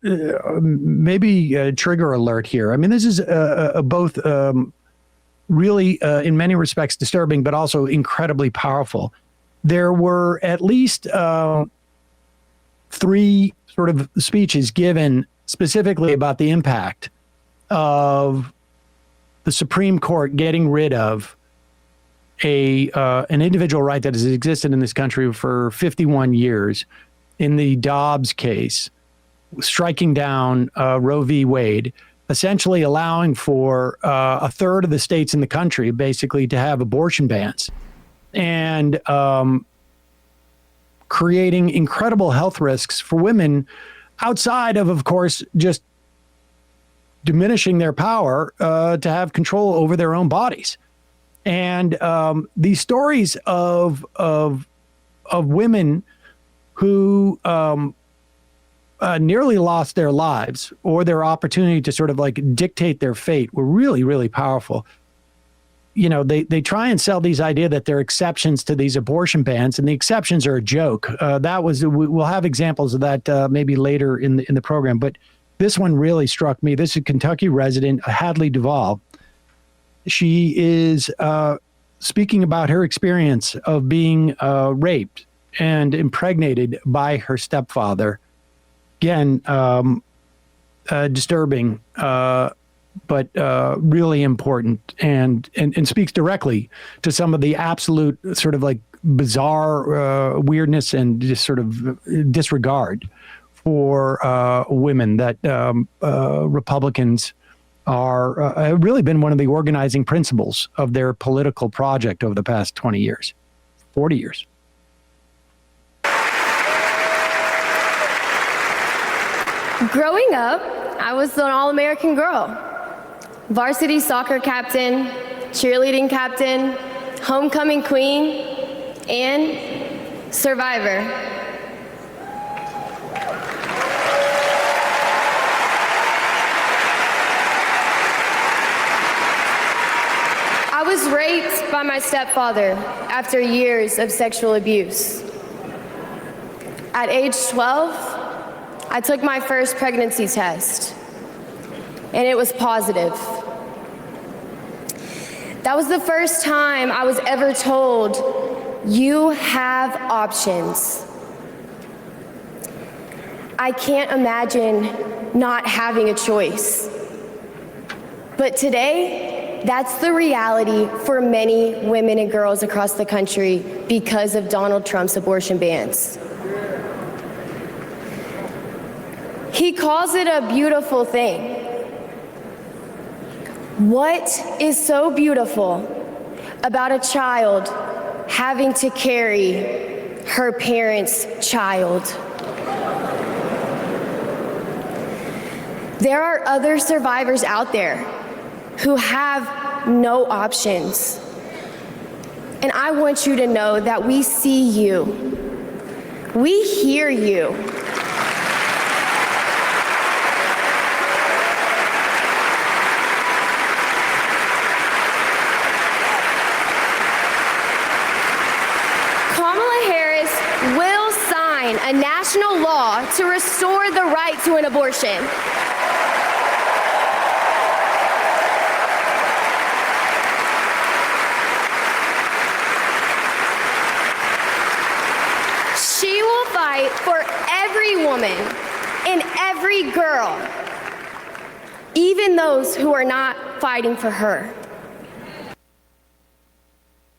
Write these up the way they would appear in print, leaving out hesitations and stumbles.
maybe a trigger alert here. I mean, this is both really, in many respects, disturbing, but also incredibly powerful. There were at least 3 sort of speeches given specifically about the impact of the Supreme Court getting rid of an individual right that has existed in this country for 51 years in the Dobbs case, striking down Roe v. Wade, essentially allowing for a third of the states in the country basically to have abortion bans, and creating incredible health risks for women outside of course, just diminishing their power to have control over their own bodies. And these stories of women who nearly lost their lives or their opportunity to sort of like dictate their fate were really, really powerful. You know, they try and sell these idea that there are exceptions to these abortion bans, and the exceptions are a joke. We'll have examples of that maybe later in the program, but this one really struck me. This is Kentucky resident Hadley Duval. She is speaking about her experience of being raped and impregnated by her stepfather. Again, disturbing, but really important, and speaks directly to some of the absolute sort of like bizarre weirdness and just sort of disregard for women that Republicans have really been one of the organizing principles of their political project over the past 20 years, 40 years. Growing up, I was an all-American girl. Varsity soccer captain, cheerleading captain, homecoming queen, and survivor. I was raped by my stepfather after years of sexual abuse. At age 12, I took my first pregnancy test, and it was positive. That was the first time I was ever told, you have options. I can't imagine not having a choice. But today, that's the reality for many women and girls across the country because of Donald Trump's abortion bans. He calls it a beautiful thing. What is so beautiful about a child having to carry her parent's child? There are other survivors out there who have no options. And I want you to know that we see you. We hear you. A national law to restore the right to an abortion. She will fight for every woman and every girl, even those who are not fighting for her.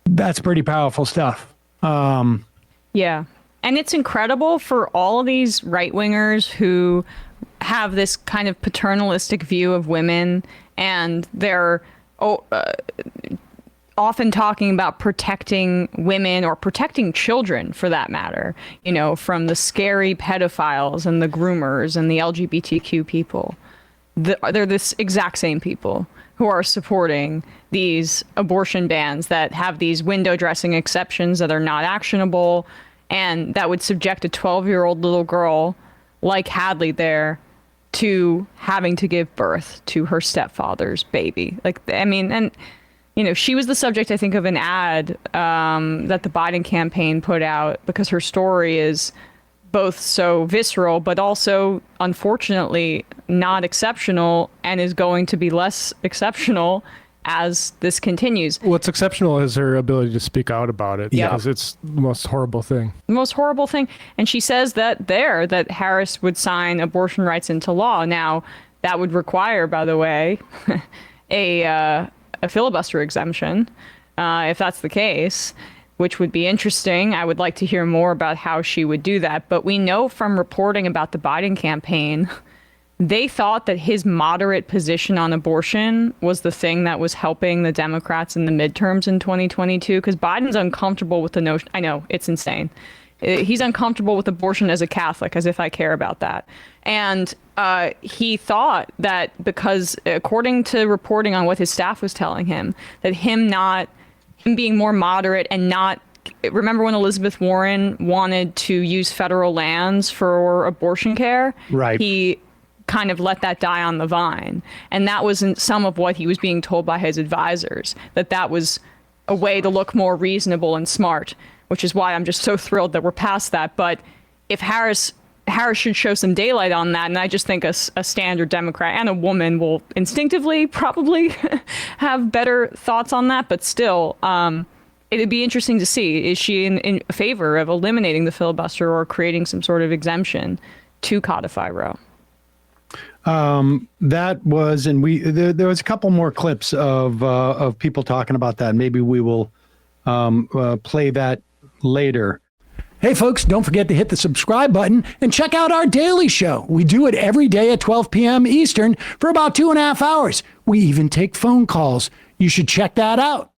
That's pretty powerful stuff. Yeah. And it's incredible for all of these right-wingers who have this kind of paternalistic view of women, and they're often talking about protecting women or protecting children, for that matter, you know, from the scary pedophiles and the groomers and the LGBTQ people. They're this exact same people who are supporting these abortion bans that have these window dressing exceptions that are not actionable, and that would subject a 12-year-old little girl like Hadley there to having to give birth to her stepfather's baby. Like, I mean, and, you know, she was the subject, I think, of an ad that the Biden campaign put out because her story is both so visceral, but also, unfortunately, not exceptional, and is going to be less exceptional as this continues. What's exceptional is her ability to speak out about it, Yeah. because it's the most horrible thing. The most horrible thing. And she says that Harris would sign abortion rights into law. Now, that would require, by the way, a filibuster exemption, if that's the case, which would be interesting. I would like to hear more about how she would do that. But we know from reporting about the Biden campaign, they thought that his moderate position on abortion was the thing that was helping the Democrats in the midterms in 2022, because Biden's uncomfortable with the notion. I know, it's insane. He's uncomfortable with abortion as a Catholic, as if I care about that. And he thought that because, according to reporting on what his staff was telling him, that him being more moderate and not, remember when Elizabeth Warren wanted to use federal lands for abortion care? Right. He kind of let that die on the vine. And that was in some of what he was being told by his advisors, that was a way to look more reasonable and smart, which is why I'm just so thrilled that we're past that. But if Harris should show some daylight on that, and I just think a standard Democrat and a woman will instinctively probably have better thoughts on that. But still, it'd be interesting to see, is she in favor of eliminating the filibuster or creating some sort of exemption to codify Roe? That was, and there was a couple more clips of people talking about that. Maybe we will play that later. Hey folks, don't forget to hit the subscribe button and check out our daily show. We do it every day at 12 p.m. Eastern for about 2.5 hours. We even take phone calls. You should check that out.